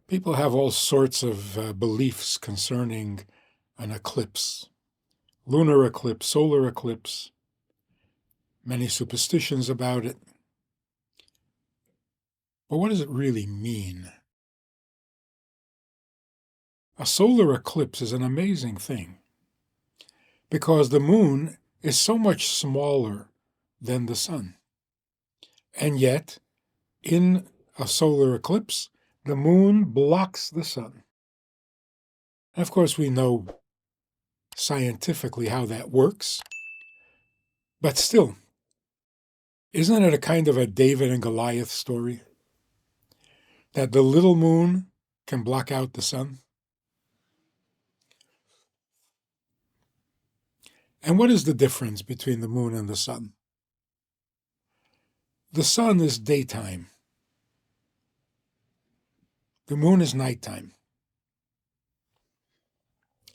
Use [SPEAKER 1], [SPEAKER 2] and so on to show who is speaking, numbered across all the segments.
[SPEAKER 1] People have all sorts of beliefs concerning an eclipse, lunar eclipse, solar eclipse, many superstitions about it. But what does it really mean? A solar eclipse is an amazing thing because the moon is so much smaller than the sun. And yet, in a solar eclipse, the moon blocks the sun. And of course, we know scientifically how that works, but still, isn't it a kind of a David and Goliath story? That the little moon can block out the sun? And what is the difference between the moon and the sun? The sun is daytime. The moon is nighttime.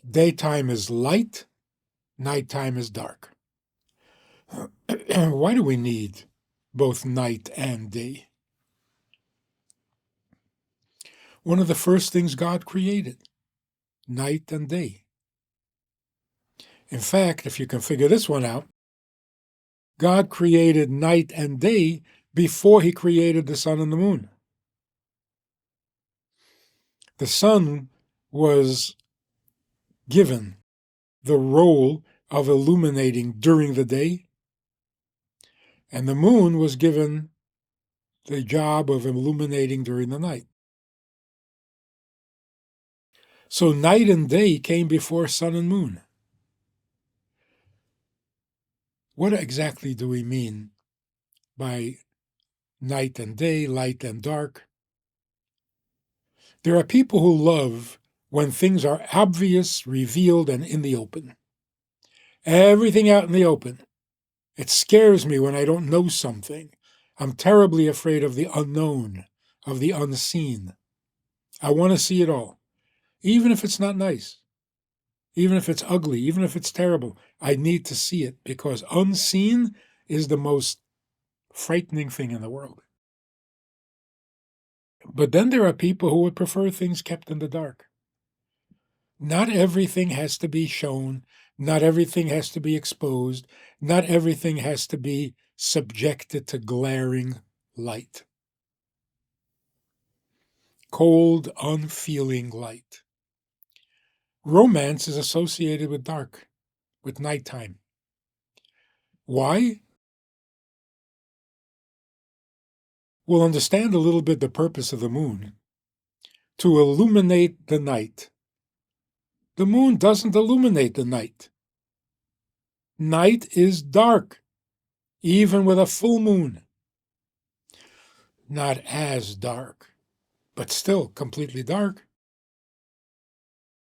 [SPEAKER 1] Daytime is light, nighttime is dark. Why do we need both night and day? One of the first things God created, night and day. In fact, if you can figure this one out, God created night and day before he created the sun and the moon. The sun was given the role of illuminating during the day, and the moon was given the job of illuminating during the night. So night and day came before sun and moon. What exactly do we mean by night and day, light and dark? There are people who love when things are obvious, revealed, and in the open. Everything out in the open. It scares me when I don't know something. I'm terribly afraid of the unknown, of the unseen. I want to see it all, even if it's not nice, even if it's ugly, even if it's terrible. I need to see it because unseen is the most frightening thing in the world. But then there are people who would prefer things kept in the dark. Not everything has to be shown. Not everything has to be exposed. Not everything has to be subjected to glaring light. Cold, unfeeling light. Romance is associated with dark, with nighttime. Why? We'll understand a little bit the purpose of the moon. To illuminate the night. The moon doesn't illuminate the night. Night is dark, even with a full moon. Not as dark, but still completely dark.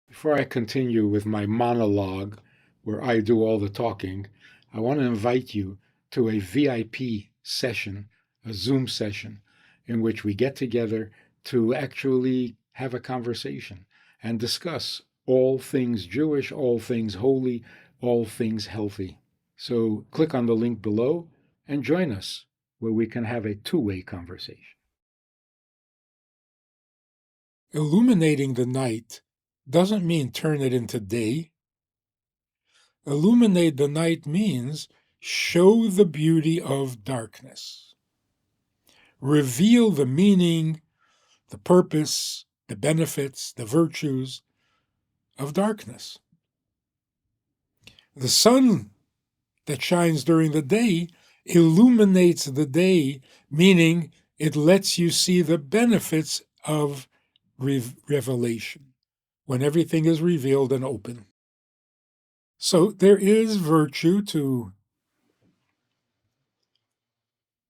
[SPEAKER 1] Before I continue with my monologue, where I do all the talking, I want to invite you to a VIP session, a Zoom session, in which we get together to actually have a conversation and discuss all things Jewish, all things holy, all things healthy. So click on the link below and join us where we can have a two-way conversation. Illuminating the night doesn't mean turn it into day. Illuminate the night means show the beauty of darkness. Reveal the meaning, the purpose, the benefits, the virtues of darkness. The sun that shines during the day illuminates the day, meaning it lets you see the benefits of revelation, when everything is revealed and open. So there is virtue to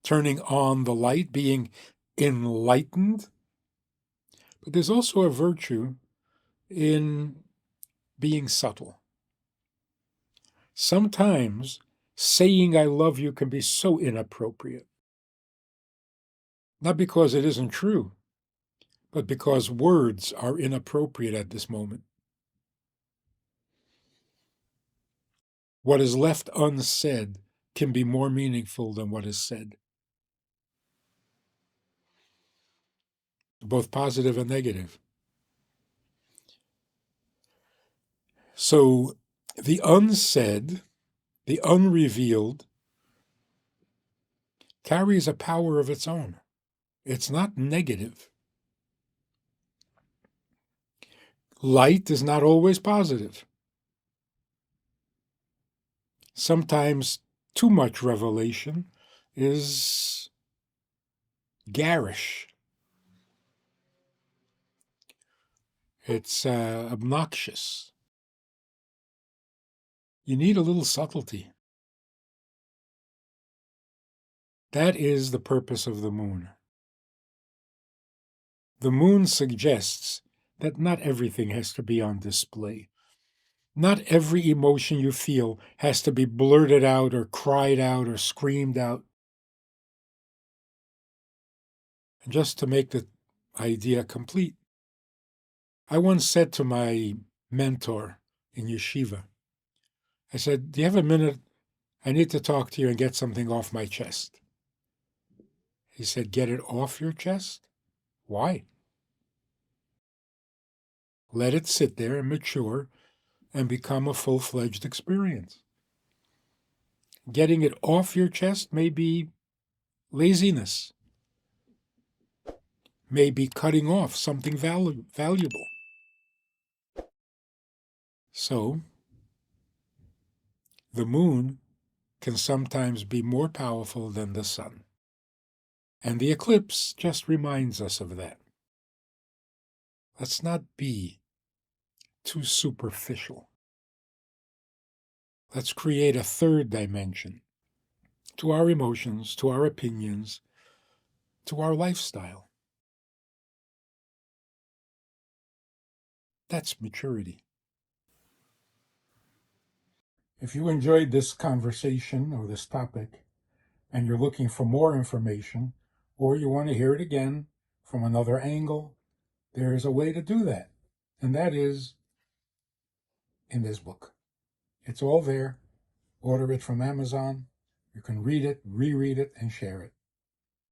[SPEAKER 1] turning on the light, being enlightened, but there's also a virtue in being subtle. Sometimes saying I love you can be so inappropriate. Not because it isn't true, but because words are inappropriate at this moment. What is left unsaid can be more meaningful than what is said. both positive and negative. So the unsaid, the unrevealed, carries a power of its own. It's not negative. Light is not always positive. Sometimes too much revelation is garish. It's obnoxious. You need a little subtlety. That is the purpose of the moon. The moon suggests that not everything has to be on display. Not every emotion you feel has to be blurted out or cried out or screamed out. And just to make the idea complete, I once said to my mentor in yeshiva, I said, "Do you have a minute? I need to talk to you and get something off my chest." He said, "Get it off your chest? Why?" Let it sit there and mature and become a full-fledged experience. Getting it off your chest may be laziness, may be cutting off something valuable. So, the moon can sometimes be more powerful than the sun. And the eclipse just reminds us of that. Let's not be too superficial. Let's create a third dimension to our emotions, to our opinions, to our lifestyle. That's maturity. If you enjoyed this conversation or this topic, and you're looking for more information, or you want to hear it again from another angle, there is a way to do that. And that is in this book. It's all there. Order it from Amazon. You can read it, reread it, and share it.